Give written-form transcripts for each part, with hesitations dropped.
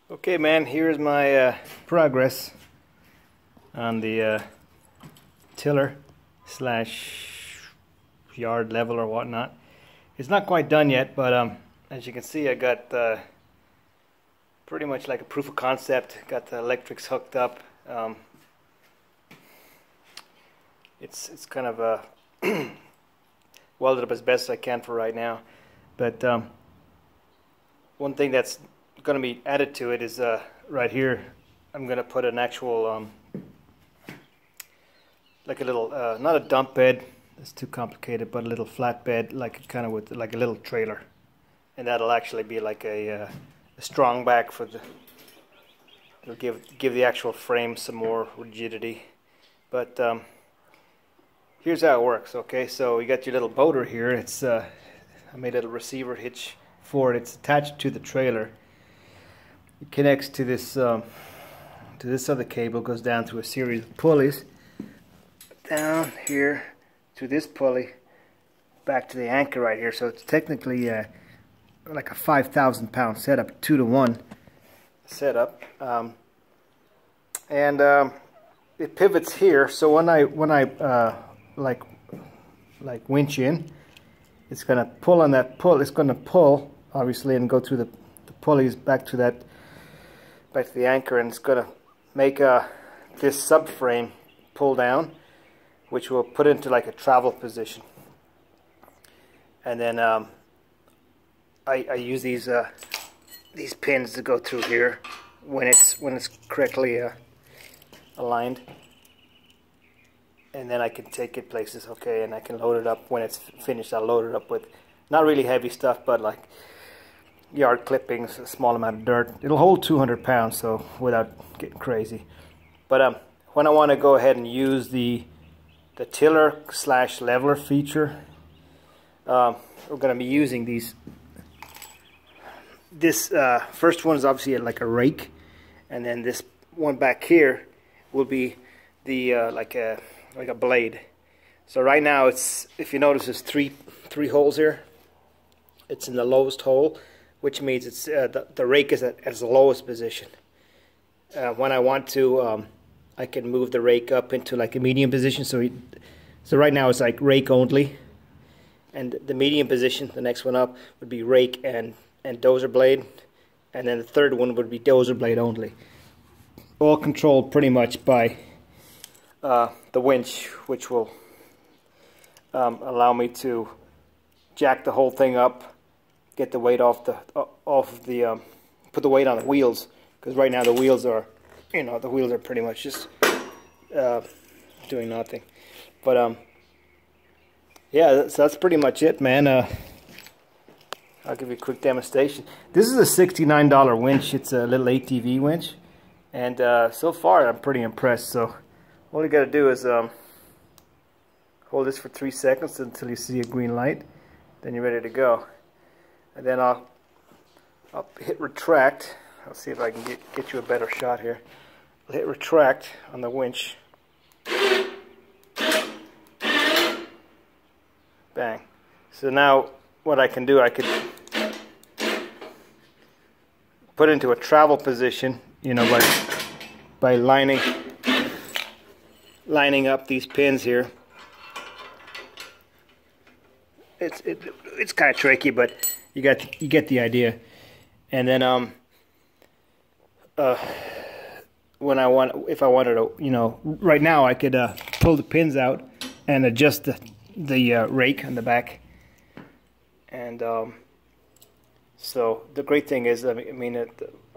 Okay, man, here's my progress on the tiller slash yard level or whatnot. It's not quite done yet, but as you can see, I got pretty much like a proof of concept. Got the electrics hooked up. It's kind of welded up as best as I can for right now. But one thing that's going to be added to it is right here. I'm going to put an actual like a little not a dump bed, it's too complicated, but a little flat bed, like kind of with like a little trailer, and that'll actually be like a strong back for the, it'll give the actual frame some more rigidity. But here's how it works. Okay, so you got your little boater here. It's I made a little receiver hitch for it. It's attached to the trailer. It connects to this other cable, goes down through a series of pulleys down here to this pulley back to the anchor right here. So it's technically like a 5,000 pound setup, 2-to-1 setup, and it pivots here. So when I like winch in, it's gonna pull on that pull. It's gonna pull obviously and go through the pulleys back to the anchor, and it's gonna make this subframe pull down, which will put into like a travel position. And then I use these pins to go through here when it's correctly aligned, and then I can take it places. Okay, and I can load it up when it's finished. I'll load it up with not really heavy stuff, but like yard clippings, a small amount of dirt. It'll hold 200 pounds, so without getting crazy. But when I want to go ahead and use the tiller slash leveler feature, we're going to be using this first one is obviously like a rake, and then this one back here will be the like a blade. So right now it's, if you notice, there's three holes here. It's in the lowest hole, which means it's the rake is at its lowest position. When I want to, I can move the rake up into like a medium position. So right now it's like rake only, and the medium position, the next one up, would be rake and dozer blade, and then the third one would be dozer blade only. All controlled pretty much by the winch, which will allow me to jack the whole thing up, get the weight off the put the weight on the wheels, because right now the wheels are, the wheels are pretty much just doing nothing. But yeah, so that's pretty much it, man. I'll give you a quick demonstration. This is a $69 winch. It's a little ATV winch, and so far I'm pretty impressed. So all you got to do is hold this for 3 seconds until you see a green light, then you're ready to go. And then I'll hit retract. I'll see if I can get you a better shot here. I'll hit retract on the winch. Bang. So now what I can do, I could put into a travel position, by lining up these pins here. It's kind of tricky, but you get the idea. And then if I wanted to, right now I could pull the pins out and adjust the rake on the back. And so the great thing is, I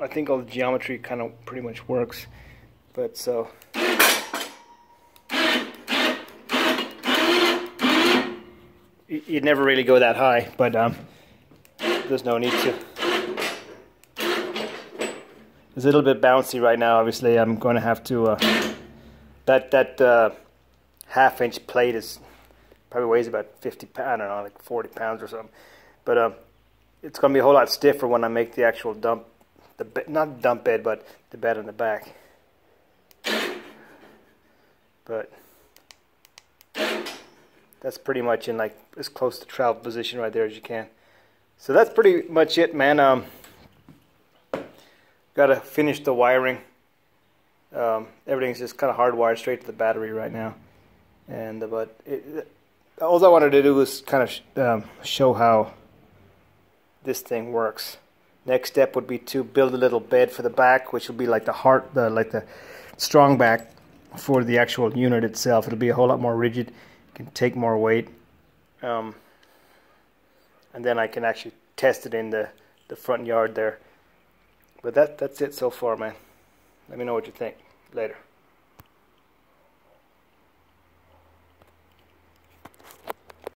think all the geometry kind of pretty much works. But so you'd never really go that high, but there's no need to. It's a little bit bouncy right now. Obviously, I'm going to have to. That half-inch plate is probably weighs about 50 pounds. I don't know, like 40 pounds or something. But it's going to be a whole lot stiffer when I make the actual not the dump bed, but the bed on the back. But that's pretty much in like as close to travel position right there as you can. So that's pretty much it, man. got to finish the wiring. Everything's just kind of hardwired straight to the battery right now, and all I wanted to do was kind of show how this thing works. Next step would be to build a little bed for the back, which will be like the strong back for the actual unit itself. It'll be a whole lot more rigid, can take more weight, and then I can actually test it in the front yard there. But that's it so far, man. Let me know what you think. Later.